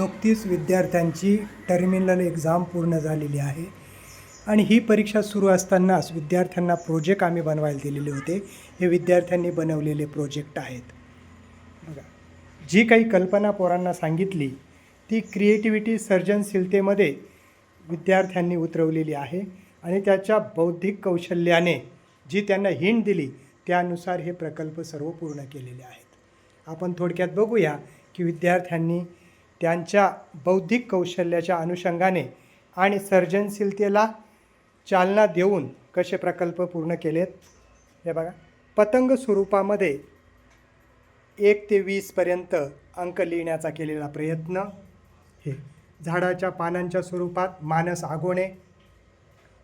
नुकतीच विद्यार्थ्यांची terminal exam पूर्ण झालेली आहे आणि ही परीक्षा सुरू असतानाच विद्यार्थ्यांना प्रोजेक्ट आम्ही बनवायला दिलेले होते. हे विद्यार्थ्यांनी बनवलेले प्रोजेक्ट आहेत. बघा, जी काही कल्पना पोरांना सांगितली ती क्रिएटिव्हिटी सर्जनशीलतेमध्ये विद्यार्थ्यांनी उतरवलेली आहे आणि त्याच्या बौद्धिक कौशल्याने जी त्यांना हिंट दिली त्यानुसार हे प्रकल्प सर्व पूर्ण केलेले आहेत. आपण थोडक्यात बघूया की विद्यार्थ्यांनी त्यांच्या बौद्धिक कौशल्याच्या अनुषंगाने आणि सर्जनशीलतेला चालना देऊन कसे प्रकल्प पूर्ण केलेत. हे बघा, पतंग स्वरूपामध्ये 1 ते 20पर्यंत अंक लिहिण्याचा केलेला प्रयत्न. हे झाडाच्या पानांच्या स्वरूपात मानस आगोणे,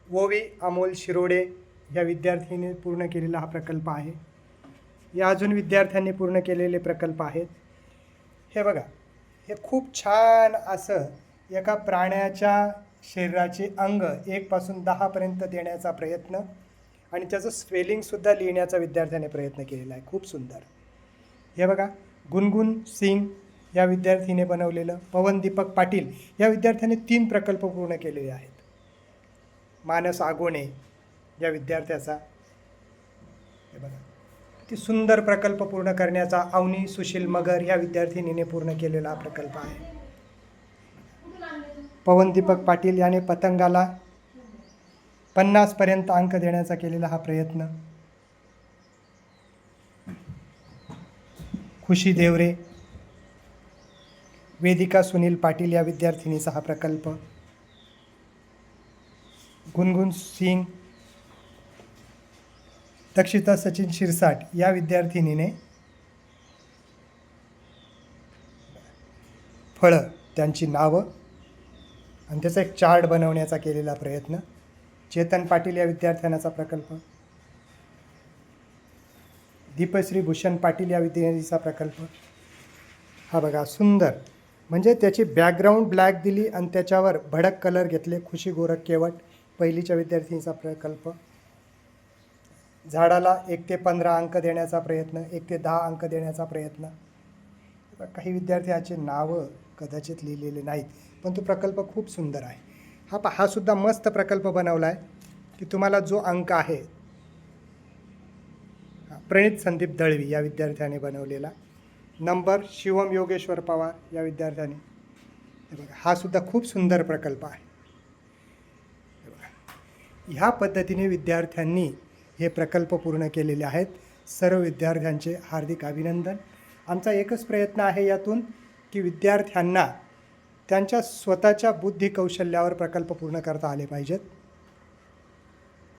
ओवी अमोल शिरोडे या विद्यार्थ्यांनी पूर्ण केलेला हा प्रकल्प आहे. या अजून विद्यार्थ्यांनी पूर्ण केलेले प्रकल्प आहेत. हे बघा, हे खूप छान असं एका प्राण्याच्या शरीराचे अंग 1 पासून 10पर्यंत देण्याचा प्रयत्न आणि त्याचं स्पेलिंगसुद्धा लिहिण्याचा विद्यार्थ्याने प्रयत्न केलेला आहे. खूप सुंदर. हे बघा, गुनगुन सिंग या विद्यार्थीने बनवलेलं. पवन दीपक पाटील या विद्यार्थ्याने 3 प्रकल्प पूर्ण केलेले आहेत. मानस आगोणे या विद्यार्थ्याचा हे बघा, ती सुंदर प्रकल्प पूर्ण करण्याचा अवनी सुशील मगर या विद्यार्थिनीने पूर्ण केलेला प्रकल्प आहे. पवन दीपक पाटील याने पतंगाला 50पर्यंत अंक देण्याचा केलेला हा प्रयत्न. खुशी देवरे, वेदिका सुनील पाटील या विद्यार्थिनीचा हा प्रकल्प. गुनगुन सिंग, दक्षिता सचिन शिरसाट या विद्यार्थिनीने फळं त्यांची नावं आणि त्याचा एक चार्ट बनवण्याचा केलेला प्रयत्न. चेतन पाटील या विद्यार्थ्याचा प्रकल्प. दीपश्री भूषण पाटील या विद्यार्थीचा प्रकल्प. हा बघा, सुंदर, म्हणजे त्याची बॅकग्राऊंड ब्लॅक दिली आणि त्याच्यावर भडक कलर घेतले. खुशी गोरख केवट पहिलीच्या विद्यार्थीचा प्रकल्प. झाडाला 1 ते 15 अंक देण्याचा प्रयत्न, 1 ते 10 अंक देण्याचा प्रयत्न. काही विद्यार्थ्याचे नावं कदाचित लिहिलेले नाहीत, पण तो प्रकल्प खूप सुंदर आहे. हा सुद्धा मस्त प्रकल्प बनवला आहे की तुम्हाला जो अंक आहे. प्रणित संदीप दळवी या विद्यार्थ्याने बनवलेला. नंबर शिवम योगेश्वर पवार या विद्यार्थ्याने. हे बघा, हा सुद्धा खूप सुंदर प्रकल्प आहे. हे बघा, ह्या पद्धतीने विद्यार्थ्यांनी हे प्रकल्प पूर्ण केलेले आहेत. सर्व विद्यार्थ्यांचे हार्दिक अभिनंदन. आमचा एकच प्रयत्न आहे यातून की विद्यार्थ्यांना त्यांच्या स्वतःच्या बुद्धी कौशल्यावर प्रकल्प पूर्ण करता आले पाहिजेत.